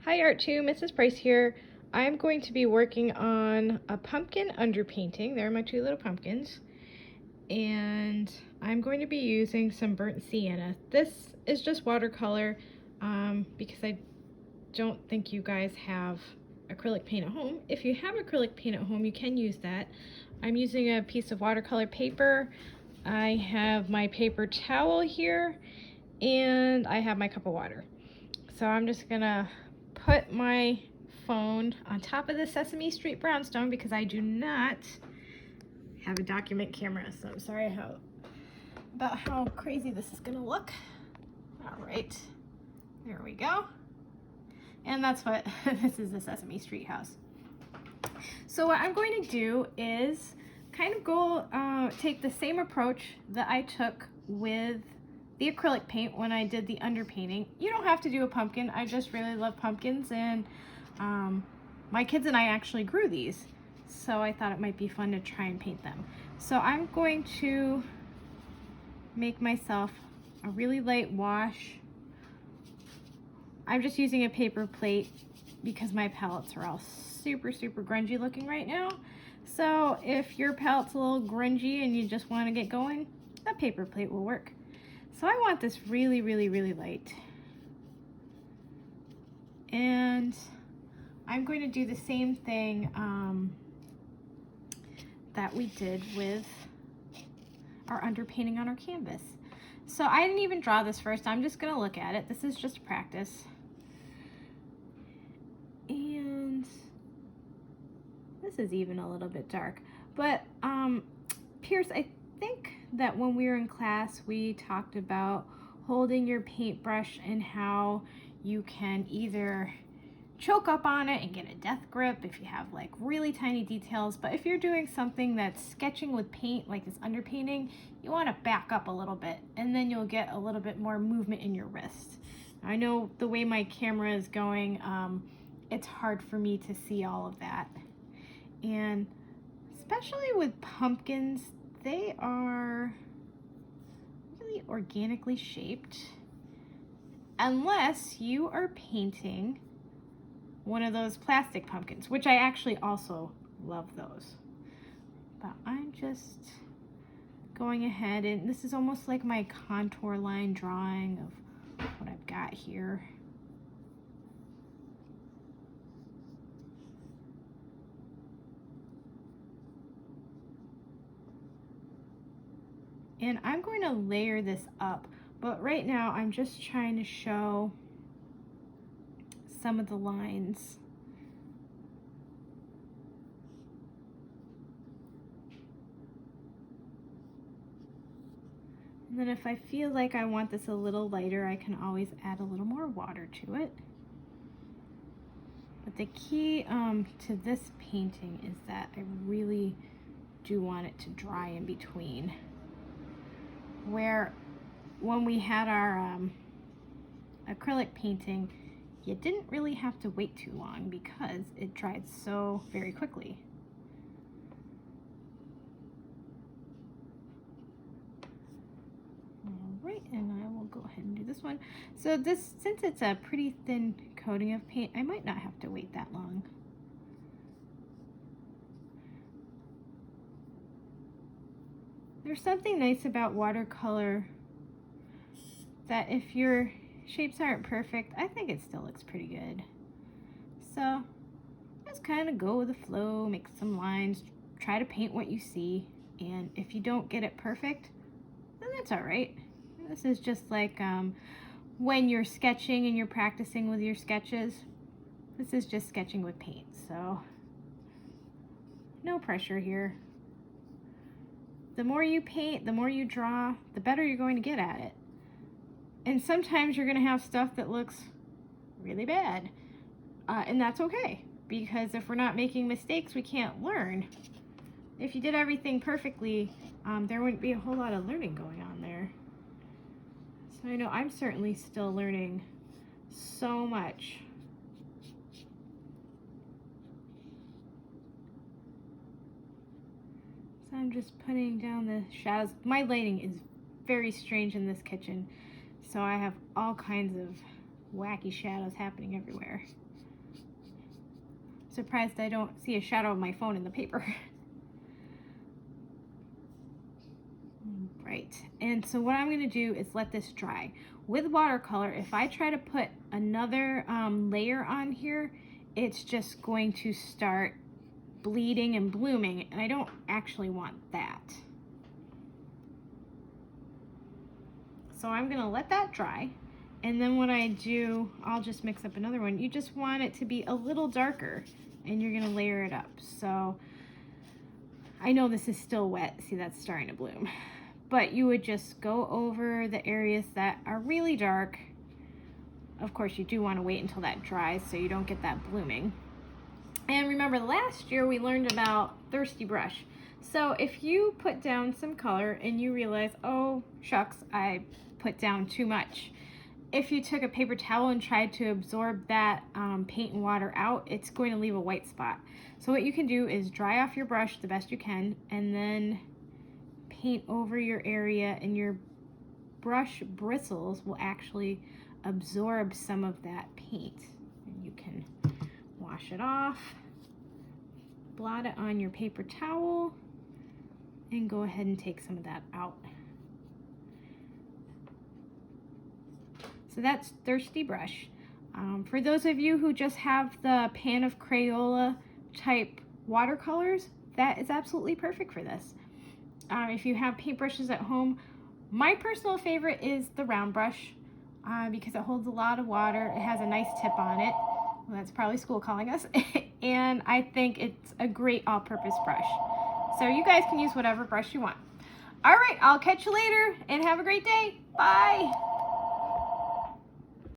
Hi Art2, Mrs. Price here. I'm going to be working on a pumpkin underpainting. There are my two little pumpkins. And I'm going to be using some burnt sienna. This is just watercolor because I don't think you guys have acrylic paint at home. If you have acrylic paint at home, you can use that. I'm using a piece of watercolor paper. I have my paper towel here, and I have my cup of water. So I'm just gonna put my phone on top of the Sesame Street brownstone because I do not have a document camera, so I'm sorry about how crazy this is gonna look. All right, there we go. And that's what, this is the Sesame Street house. So what I'm going to do is kind of go take the same approach that I took with the acrylic paint when I did the underpainting. You don't have to do a pumpkin. I just really love pumpkins, and my kids and I actually grew these, so I thought it might be fun to try and paint them. So I'm going to make myself a really light wash. I'm just using a paper plate because my palettes are all super grungy looking right now. So if your palette's a little grungy and you just want to get going, a paper plate will work. So I want this really light. And I'm going to do the same thing that we did with our underpainting on our canvas. So I didn't even draw this first. I'm just going to look at it. This is just practice. And this is even a little bit dark. But Pierce, I think that when we were in class, we talked about holding your paintbrush and how you can either choke up on it and get a death grip if you have like really tiny details, but if you're doing something that's sketching with paint like this underpainting, you want to back up a little bit and then you'll get a little bit more movement in your wrist. I know the way my camera is going, it's hard for me to see all of that. And especially with pumpkins, they are really organically shaped unless you are painting one of those plastic pumpkins, which I actually also love those. But I'm just going ahead, and this is almost like my contour line drawing of what I've got here. And I'm going to layer this up, but right now I'm just trying to show some of the lines. And then if I feel like I want this a little lighter, I can always add a little more water to it. But the key to this painting is that I really do want it to dry in between. Where when we had our acrylic painting, you didn't really have to wait too long because it dried so very quickly. All right, and I will go ahead and do this one. So this, since it's a pretty thin coating of paint, I might not have to wait that long. There's something nice about watercolor that if your shapes aren't perfect, I think it still looks pretty good. So just kind of go with the flow, make some lines, try to paint what you see, and if you don't get it perfect, then that's all right. This is just like when you're sketching and you're practicing with your sketches. This is just sketching with paint, so no pressure here. The more you paint, the more you draw, the better you're going to get at it. And sometimes you're going to have stuff that looks really bad. And that's okay, because if we're not making mistakes, we can't learn. If you did everything perfectly, there wouldn't be a whole lot of learning going on there. So I know I'm certainly still learning so much. So I'm just putting down the shadows. My lighting is very strange in this kitchen, so I have all kinds of wacky shadows happening everywhere. Surprised I don't see a shadow of my phone in the paper. Right, and so what I'm going to do is let this dry. With watercolor, if I try to put another layer on here, it's just going to start bleeding and blooming, and I don't actually want that. So I'm going to let that dry, and then what I do, I'll just mix up another one. You just want it to be a little darker, and you're going to layer it up. So I know this is still wet. See, that's starting to bloom. But you would just go over the areas that are really dark. Of course, you do want to wait until that dries so you don't get that blooming. And remember, last year we learned about thirsty brush. So if you put down some color and you realize, oh, shucks, I put down too much. If you took a paper towel and tried to absorb that paint and water out, it's going to leave a white spot. So what you can do is dry off your brush the best you can, and then paint over your area, and your brush bristles will actually absorb some of that paint. And you can wash it off, blot it on your paper towel, and go ahead and take some of that out. So that's thirsty brush. For those of you who just have the pan of Crayola type watercolors, that is absolutely perfect for this. If you have paintbrushes at home, my personal favorite is the round brush because it holds a lot of water. It has a nice tip on it. Well, that's probably school calling us. And I think it's a great all-purpose brush. So you guys can use whatever brush you want. All right, I'll catch you later and have a great day. Bye.